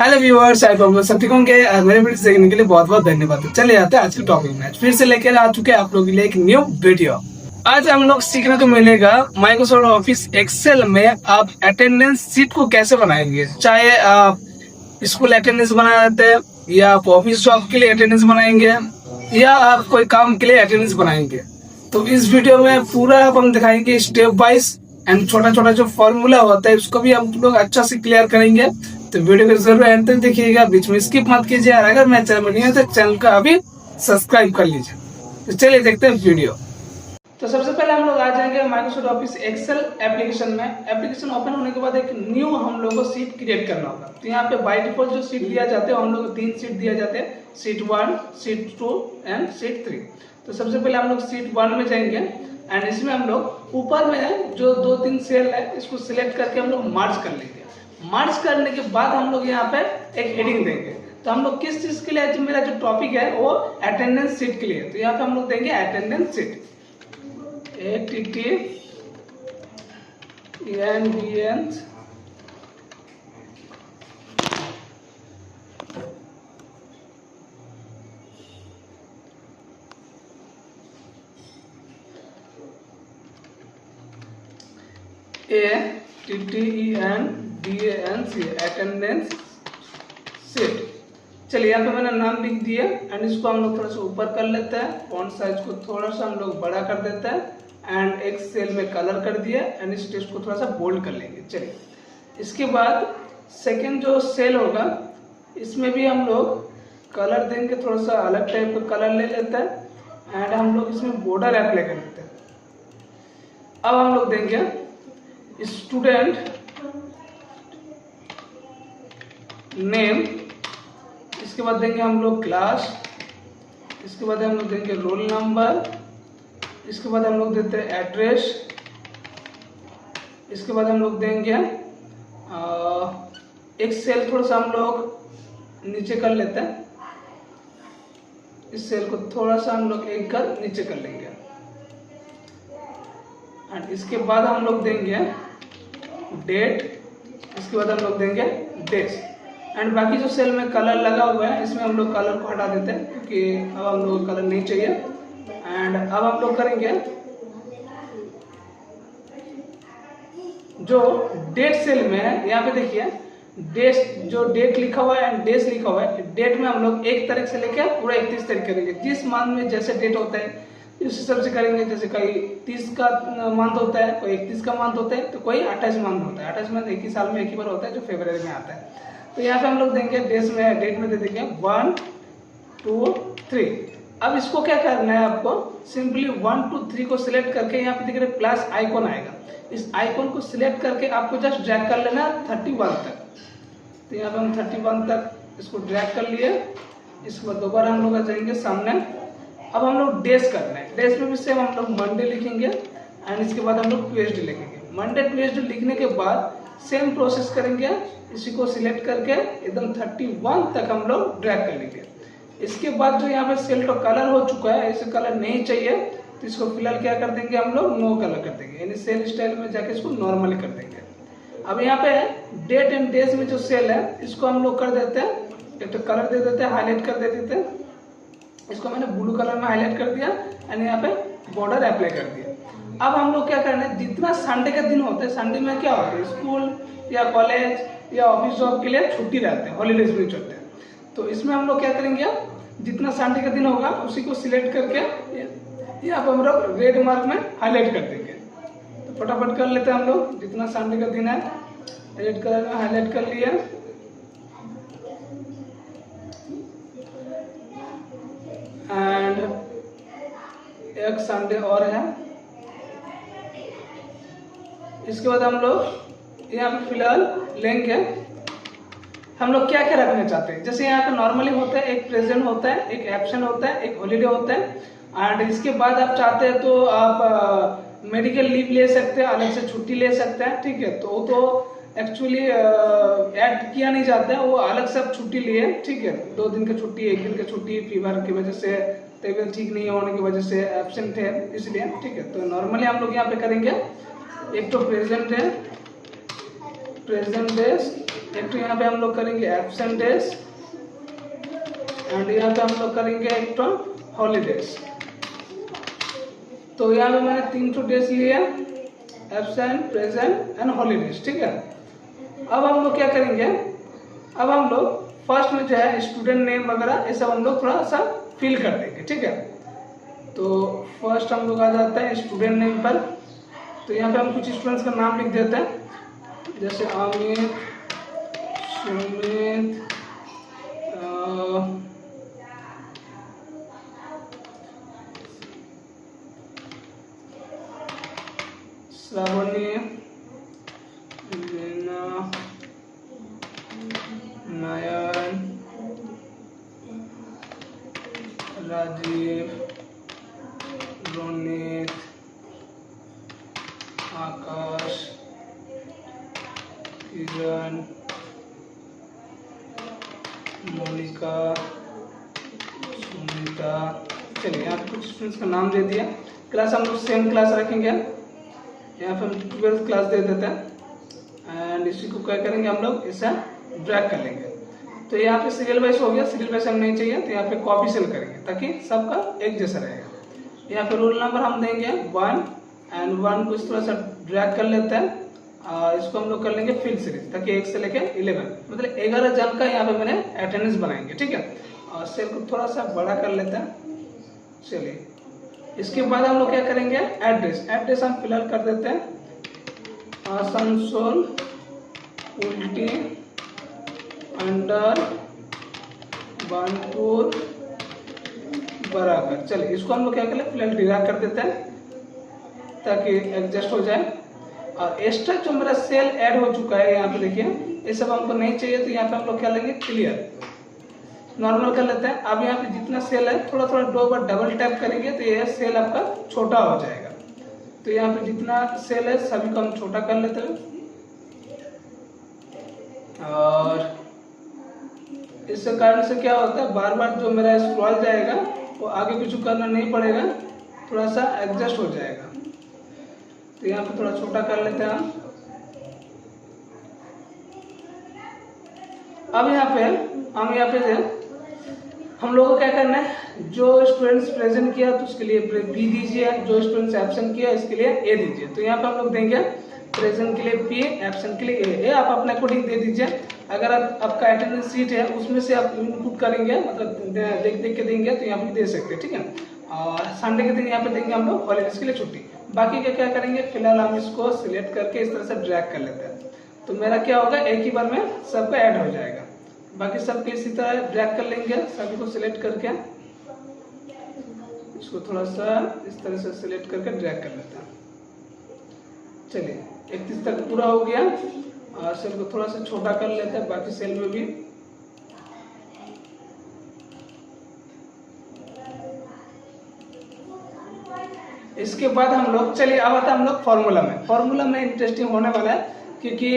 Hello viewers, I hope सब ठीक होंगे। मेरे वीडियो देखने के लिए बहुत बहुत धन्यवाद। चले जाते हैं आज के टॉपिक में। फिर से लेकर आ चुके हैं आप लोगों के लिए एक न्यू वीडियो। आज हम लोग सीखने को मिलेगा माइक्रोसॉफ्ट ऑफिस एक्सेल में आप अटेंडेंस शीट को कैसे बनाएंगे। चाहे आप स्कूल अटेंडेंस बनाते हैं या आप ऑफिस जॉब के लिए अटेंडेंस बनाएंगे या आप कोई काम के लिए अटेंडेंस बनाएंगे। तो इस वीडियो में पूरा हम दिखाएंगे स्टेप वाइज एंड छोटा छोटा जो फॉर्मूला होता है उसको भी हम लोग अच्छा से क्लियर करेंगे। तो वीडियो को जरूर एंड तक देखिएगा, बीच में स्किप मत कीजिए। और अगर मैं चैनल में नहीं है तो चैनल को अभी सब्सक्राइब कर लीजिए। तो चलिए देखते हैं वीडियो। तो सबसे पहले हम लोग आ जाएंगे माइक्रोसॉफ्ट ऑफिस एक्सेल एप्लीकेशन में। एप्लीकेशन ओपन होने के बाद एक न्यू हम लोग को सीट क्रिएट करना होगा। तो यहाँ पे बाय डिफॉल्ट जो सीट दिया जाते हैं हम लोग को 3 सीट दिया जाते हैं, सीट 1, सीट 2 एंड सीट 3। तो सबसे पहले हम लोग सीट 1 में जाएंगे एंड इसमें हम लोग ऊपर में जो 2-3 सेल है इसको सिलेक्ट करके हम लोग मार्च कर लेंगे। मार्च करने के बाद हम लोग यहाँ पे एक हेडिंग देंगे। तो हम लोग किस चीज के लिए, जो मेरा जो टॉपिक है वो अटेंडेंस सीट के लिए। तो यहाँ पे हम लोग देंगे attendance seat, ATTENDENCE attendance seat. चलिए यहाँ पे मैंने नाम लिख दिया एंड इसको हम लोग थोड़ा सा ऊपर कर लेते हैं। फॉन्ट साइज को थोड़ा सा हम लोग बड़ा कर देते हैं एंड एक सेल में कलर कर दिया एंड इस टेक्स्ट को थोड़ा सा बोल्ड कर लेंगे। चलिए इसके बाद सेकंड जो सेल होगा इसमें भी हम लोग कलर देंगे, थोड़ा सा अलग टाइप का कलर ले लेते हैं एंड हम लोग इसमें बॉर्डर अप्लाई कर लेते हैं। अब हम लोग देंगे स्टूडेंट नेम, इसके बाद देंगे हम लोग क्लास, इसके बाद हम लोग देंगे रोल नंबर, इसके बाद हम लोग देते हैं एड्रेस, इसके बाद हम लोग देंगे एक सेल थोड़ा सा हम लोग नीचे कर लेते हैं। इस सेल को थोड़ा सा हम लोग एक कर नीचे कर लेंगे एंड इसके बाद हम लोग देंगे डेट, इसके बाद हम लोग देंगे डेज एंड बाकी जो सेल में कलर लगा हुआ है इसमें हम लोग कलर को हटा देते हैं क्योंकि अब हम लोग को कलर नहीं चाहिए। एंड अब हम लोग करेंगे जो डेट सेल में है, यहाँ पे देखिए डेट, जो डेट लिखा हुआ है एंड डेज लिखा हुआ है। डेट में हम लोग 1 तारीख से लेकर पूरा 31 तारीख करेंगे। जिस मंथ में जैसे डेट होता है उस हिसाब से करेंगे। जैसे कोई 30 का मंथ होता है, कोई 31 का मंथ होता है, तो कोई 28 मंथ होता है। 28 मंथ एक ही साल में एक ही बार होता है जो फरवरी में आता है। तो यहाँ पे हम लोग देंगे डेट में दे देंगे 1, 2, 3। अब इसको क्या करना है, आपको सिंपली 1, 2, 3 को सिलेक्ट करके यहाँ पे देख रहे प्लस आइकॉन आएगा। इस आइकॉन को सिलेक्ट करके आपको जस्ट ड्रैग कर लेना 31 तक। तो यहाँ पे हम 31 तक इसको ड्रैग कर लिए। इसके बाद दोबारा हम लोग आ जाएंगे सामने। अब हम लोग डेज करना है। डेज में भी सेम हम लोग मंडे लिखेंगे एंड इसके बाद हम लोग ट्यूसडे लिखेंगे। मंडे ट्यूसडे लिखने के बाद सेम प्रोसेस करेंगे। इसी को सिलेक्ट करके एकदम 31 तक हम लोग ड्रैग कर लेंगे। इसके बाद जो यहाँ पे सेल का कलर हो चुका है, ऐसे कलर नहीं चाहिए तो इसको फिलहाल क्या कर देंगे, हम लोग नो कलर कर देंगे, यानी सेल स्टाइल में जाके इसको नॉर्मली कर देंगे। अब यहाँ पे डेट एंड डेज में जो सेल है इसको हम लोग कर देते हैं, एक तो कलर दे देते हैं, हाईलाइट कर देते हैं। इसको मैंने ब्लू कलर में हाईलाइट कर दिया एंड यहाँ पे बॉर्डर अप्लाई कर दिया। अब हम लोग क्या करना है, जितना संडे का दिन होता है, संडे में क्या होता है, स्कूल या कॉलेज या ऑफिस जॉब के लिए छुट्टी रहते हैं, हॉलीडेज भी चलते हैं। तो इसमें हम लोग क्या करेंगे, जितना संडे का दिन होगा उसी को सिलेक्ट करके यहाँ पर हम लोग रेड मार्क में हाईलाइट कर देंगे। तो फटाफट कर लेते हैं हम लोग। जितना संडे का दिन है रेड कलर में हाईलाइट कर लिया एंड एक संडे और है। इसके बाद हम लोग यहाँ पे फिलहाल लेंगे हम लोग क्या क्या रखना चाहते हैं। जैसे यहाँ पे नॉर्मली होता है, एक प्रेजेंट होता है, एक एब्सेंट होता है, एक हॉलीडे होता है एंड इसके बाद आप चाहते हैं तो आप मेडिकल लीव ले सकते हैं, अलग से छुट्टी ले सकते हैं, ठीक है। तो एक्चुअली ऐड किया नहीं जाता है, वो अलग से आप छुट्टी लिए, ठीक है। 2 दिन की छुट्टी, 1 दिन की छुट्टी, फीवर की वजह से, तबीयत ठीक नहीं होने की वजह से एब्सेंट है इसलिए, ठीक है। तो नॉर्मली हम लोग यहाँ पे करेंगे एक तो प्रेजेंट है, प्रेजेंट डेज एक तो यहाँ पे हम लोग करेंगे एब्सेंट डेज एंड यहाँ पे हम लोग करेंगे एक तो हॉलीडेज। तो यहाँ पे मैंने 3 तो डेज लिया, एब्सेंट, प्रेजेंट एंड हॉलीडेज, ठीक है। अब हम लोग क्या करेंगे, अब हम लोग फर्स्ट में जो है स्टूडेंट नेम वगैरह ये सब हम लोग थोड़ा सा फिल कर देंगे, ठीक है। तो फर्स्ट हम लोग आ जाते हैं स्टूडेंट नेम पर। तो यहाँ पे हम कुछ स्टूडेंट्स का नाम लिख देते हैं, जैसे अमित, सुमित, श्रावणी, लीना, नयन, राजीव, रोनित, आकाश, किरण, मोनिका, सुनीता। चलिए यहाँ पे कुछ स्टूडेंट्स का नाम दे दिया। क्लास हम लोग सेम क्लास रखेंगे, यहाँ पे हम 12th क्लास दे देते हैं एंड इसी को क्या करेंगे हम लोग इसे ड्रैग कर लेंगे। तो यहाँ पे सीरियल वाइज हो गया, सीरियल वाइज हम नहीं चाहिए तो यहाँ पे कॉपी सेल करेंगे ताकि सबका एक जैसा रहेगा। यहाँ पे रोल नंबर हम देंगे 1 एंड 1 को इस तरह से ड्रैग कर लेते हैं। इसको हम लोग कर लेंगे फिल सीरीज ताकि 1 से लेके 11 मतलब 11 जन का यहाँ पे मैंने अटेंडेंस बनाएंगे, ठीक है। और सेल को थोड़ा सा बड़ा कर लेते हैं। चलिए इसके बाद हम लोग क्या करेंगे, एड्रेस, एड्रेस हम फिलहाल कर देते हैं आसनसोल उल्टी अंडर बानपुर बराबर। चलिए इसको हम लोग क्या करें फिलहाल डिराग कर देते हैं ताकि एडजस्ट हो जाए। और एक्स्ट्रा जो मेरा सेल ऐड हो चुका है यहाँ पे देखिए, ये सब हमको नहीं चाहिए तो यहाँ पे हम लोग क्या लेंगे क्लियर, नॉर्मल कर लेते हैं। अब यहाँ पे जितना सेल है थोड़ा थोड़ा 2 बार डबल टैप करेंगे तो ये सेल आपका छोटा हो जाएगा। तो यहाँ पे जितना सेल है सभी को हम छोटा कर लेते हैं और इससे कारण से क्या होता है बार बार जो मेरा स्क्रॉल जाएगा वो आगे पीछे करना नहीं पड़ेगा, थोड़ा सा एडजस्ट हो जाएगा। तो यहाँ पे थोड़ा छोटा कर लेते हैं हम। अब यहाँ पे हम लोगों को क्या करना है, जो स्टूडेंट्स प्रेजेंट किया तो उसके लिए बी दीजिए, जो स्टूडेंट्स एब्सेंट किया इसके लिए ए दीजिए। तो यहाँ पे हम लोग देंगे प्रेजेंट के लिए बी, एब्सेंट के लिए ए आप अपने अकॉर्डिंग दे दीजिए। अगर आपका अटेंडेंस शीट है उसमें से आप इनपुट करेंगे, मतलब देख देख के देंगे तो यहाँ पे दे सकते हैं, ठीक है। और संडे के दिन यहाँ पे देंगे हम लोग हॉलीडेज के लिए छुट्टी। बाकी क्या करेंगे, फिलहाल हम इसको सिलेक्ट करके इस तरह से ड्रैग कर लेते हैं। तो मेरा क्या होगा, एक ही बार में सबका ऐड हो जाएगा। बाकी सबके इसी तरह ड्रैग कर लेंगे, सभी को सिलेक्ट करके इसको थोड़ा सा इस तरह से सिलेक्ट करके ड्रैग कर लेते हैं। चलिए 31 तक पूरा हो गया और सेल को थोड़ा सा छोटा कर लेते हैं, बाकी सेल में भी। इसके बाद हम लोग चलिए अब आता है हम लोग फॉर्मूला में। फॉर्मूला में इंटरेस्टिंग होने वाला है क्योंकि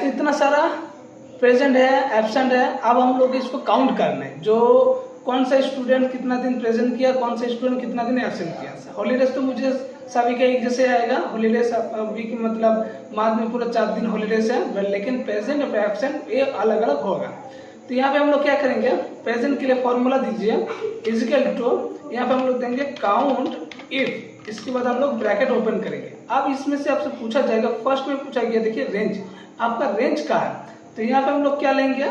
इतना सारा प्रेजेंट है, एब्सेंट है। अब हम लोग इसको काउंट करना है, जो कौन सा स्टूडेंट कितना दिन प्रेजेंट किया, कौन सा स्टूडेंट कितना दिन एब्सेंट किया। हॉलीडेज तो मुझे सभी का एक जैसे आएगा, हॉलीडेज वीक मतलब मार्च में पूरा 4 दिन हॉलीडेज है, लेकिन प्रेजेंट और एब्सेंट ये अलग अलग होगा। तो यहाँ पे हम लोग क्या करेंगे, प्रेजेंट के लिए फॉर्मूला दीजिए इजिकल टू, यहाँ पे हम लोग देंगे काउंट इफ, इसके बाद हम लोग ब्रैकेट ओपन करेंगे। अब इसमें से आपसे पूछा जाएगा, फर्स्ट में पूछा गया देखिए रेंज, आपका रेंज का है। तो यहाँ पे हम लोग क्या लेंगे,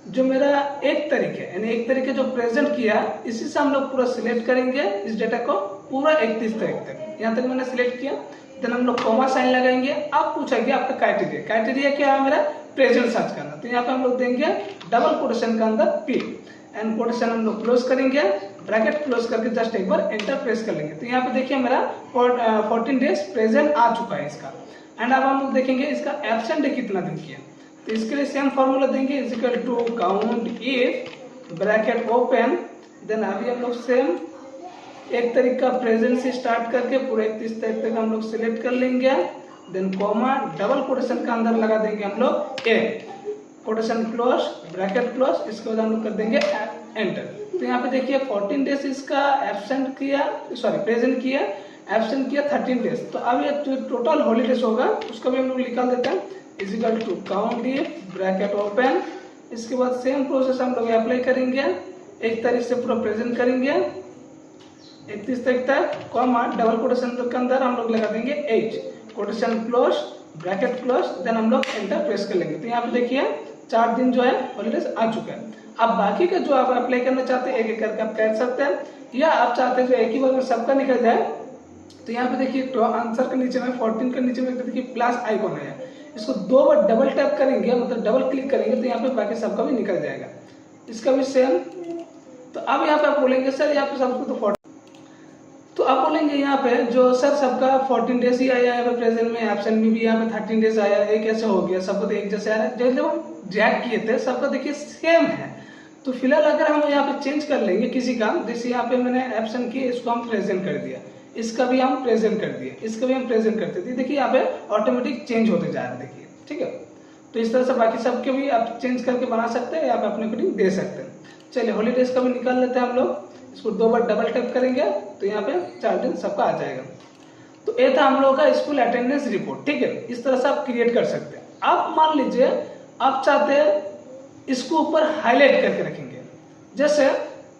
जो मेरा एक तरीके यानी एक तरीके जो प्रेजेंट किया इसी से हम लोग पूरा सिलेक्ट करेंगे इस डेटा को पूरा 31 तारीख तक। यहाँ तक मैंने सिलेक्ट किया, देन हम लोग कॉमा साइन लगाएंगे। अब पूछा गया आपका क्राइटेरिया, क्राइटेरिया क्या है मेरा प्रेजेंट सर्च करना। तो यहाँ पे हम लोग देंगे डबल कोटेशन के अंदर पी एंड कोटेशन हम लोग क्लोज करेंगे, ब्रैकेट क्लोज करके जस्ट एक बार एंटर प्रेस कर लेंगे। तो यहाँ पे देखिए मेरा 14 डेज प्रेजेंट आ चुका है इसका। एंड अब हम लोग देखेंगे इसका एब्सेंट डे कितना दिन किया। तो इसके लिए सेम फॉर्मूला देंगे is equal to count if bracket open, then अभी हम लोग सेम एक तारीख का प्रेजेंट से स्टार्ट करके पूरे 31 तारीख तक हम लोग सिलेक्ट कर लेंगे, देन कॉमा डबल कोटेशन का अंदर लगा देंगे हम लोग ए, कोटेशन क्लोज ब्रैकेट क्लोज, इसके बाद हम लोग कर देंगे एंटर। तो यहाँ पे देखिए 14 डेज इसका एब्सेंट किया, सॉरी प्रेजेंट किया, एब्सेंट किया 13 डेज। तो अब ये जो टोटल हॉलीडेज होगा उसका भी हम लोग निकाल देते हैं। Is equal to count if bracket open. इसके बाद सेम प्रोसेस हम लोग अप्लाई करेंगे, 1 तारीख से पूरा प्रेजेंट करेंगे 31 तारीख तक, कॉमा डबल कोटेशन के अंदर हम लोग लगा देंगे 8, quotation close bracket close, then हम लोग एंटर प्रेस कर लेंगे। तो यहाँ पे देखिए 4 दिन जो है हॉलीडेज आ चुका है। अब बाकी का जो आप अप्लाई करना चाहते हैं एक एक करके आप कर सकते हैं, या आप चाहते हैं जो एक ही बार में सबका निकल जाए, तो यहाँ पे देखिए आंसर के नीचे में 14 के नीचे में देखिए प्लस आइकॉन है, इसको 2 बार डबल टैप करेंगे, मतलब डबल क्लिक करेंगे तो यहाँ पे बाकी सबका भी निकल जाएगा। इसका भी सेम। तो अब यहाँ पे आप बोलेंगे सर यहाँ पे सबको तो 40, तो आप बोलेंगे यहाँ पे जो सर सबका 14 डेज ही आया है प्रेजेंट में, एब्सेंट में भी यहाँ पे 13 डेज आया है, कैसे हो गया? सबको तो एक जैसे आ रहा है, जब हम जैक किए थे सबका देखिए सेम है। तो फिलहाल अगर हम यहाँ पे चेंज कर लेंगे किसी का, जैसे यहाँ पे मैंने एब्सेंट किया, इसको हम प्रेजेंट कर दिया, इसका भी हम प्रेजेंट कर दिए, इसका भी हम प्रेजेंट करते थे, देखिए यहाँ पे ऑटोमेटिक चेंज होते जा रहा है, देखिए ठीक है। तो इस तरह से बाकी सबके भी आप चेंज करके बना सकते हैं या आप अपने अकॉर्डिंग दे सकते हैं। चलिए हॉलीडेज का भी निकाल लेते हैं हम लोग, इसको 2 बार डबल टैप करेंगे तो यहाँ पे 4 दिन सबका आ जाएगा। तो ये था हम लोगों का स्कूल अटेंडेंस रिपोर्ट, ठीक है। इस तरह से आप क्रिएट कर सकते हैं। आप मान लीजिए आप चाहते हैं इसको ऊपर हाईलाइट करके रखेंगे, जैसे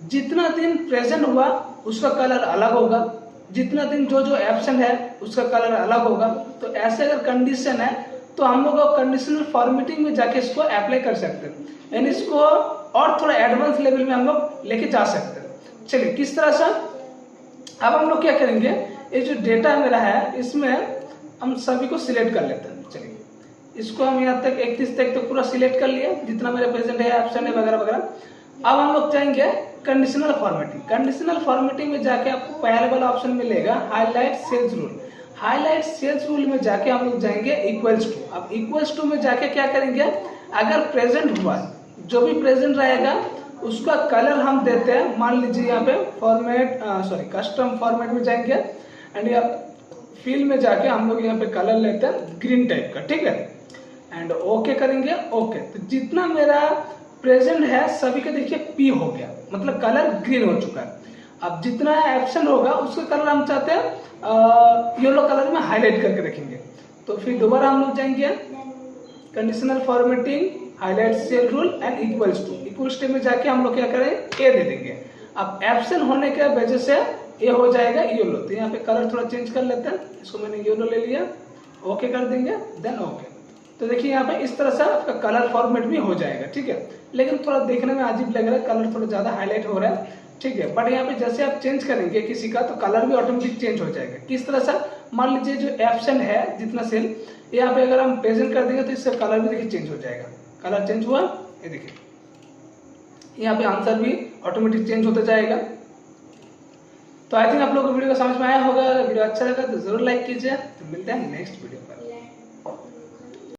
जितना दिन प्रेजेंट हुआ उसका कलर अलग होगा, जितना दिन जो जो एब्सेंट है उसका कलर अलग होगा। तो ऐसे अगर कंडीशन है तो हम लोग कंडीशनल फॉर्मेटिंग में जाके इसको अप्लाई कर सकते हैं, यानी इसको और थोड़ा एडवांस लेवल में हम लोग लेके जा सकते हैं। चलिए किस तरह से, अब हम लोग क्या करेंगे, ये जो डेटा मेरा है इसमें हम सभी को सिलेक्ट कर लेते हैं। चलिए इसको हम यहाँ तक 31 तक तो पूरा सिलेक्ट कर लिया, जितना मेरा प्रेजेंट है एब्सेंट है वगैरह वगैरह। अब हम लोग जाएंगे कंडीशनल फॉर्मेटिंग। कंडीशनल फॉर्मेटिंग में जाके आपको पहले वाला ऑप्शन मिलेगा highlight cells rule. Highlight cells rule में जाके हम लोग जाएंगे इक्वल्स टू। अब इक्वल्स टू में जाके क्या करेंगे, अगर प्रेजेंट हुआ जो भी प्रेजेंट रहेगा उसका कलर हम देते हैं, मान लीजिए यहाँ पे फॉर्मेट कस्टम फॉर्मेट में जाएंगे एंड यहाँ फिल में जाके हम लोग यहाँ पे कलर लेते हैं ग्रीन टाइप का, ठीक है, एंड ओके करेंगे। ओके, तो जितना मेरा प्रेजेंट है सभी का देखिए पी हो गया, मतलब कलर ग्रीन हो चुका है। अब जितना एब्सेंट होगा उसका कलर हम चाहते हैं येलो कलर में हाईलाइट करके रखेंगे। तो फिर दोबारा हम लोग जाएंगे conditional formatting, highlight cell rule and equals to. Equals to में जाके हम लोग क्या करें, ए दे देंगे। अब एब्सेंट होने के वजह से ये हो जाएगा येलो, तो यहाँ पे कलर थोड़ा चेंज कर लेते हैं, इसको मैंने येलो ले लिया, ओके कर देंगे, देन ओके। तो देखिए यहाँ पे इस तरह से आपका कलर फॉर्मेट भी हो जाएगा, ठीक है। लेकिन थोड़ा देखने में अजीब लग रहा है, कलर थोड़ा ज्यादा हाईलाइट हो रहा है, ठीक है। बट यहाँ पे जैसे आप चेंज करेंगे किसी का तो कलर भी ऑटोमेटिक चेंज हो जाएगा। किस तरह से, मान लीजिए जो एब्सेंट है जितना सेल, यहाँ पे अगर हम प्रेजेंट कर देंगे तो इससे कलर भी देखिए चेंज हो जाएगा। कलर चेंज हुआ, ये देखिए यहाँ पे आंसर भी ऑटोमेटिक चेंज होता जाएगा। तो आई थिंक आप लोगों को वीडियो को समझ में आया होगा। वीडियो अच्छा लगा तो जरूर लाइक कीजिए। तो मिलते हैं नेक्स्ट वीडियो पर।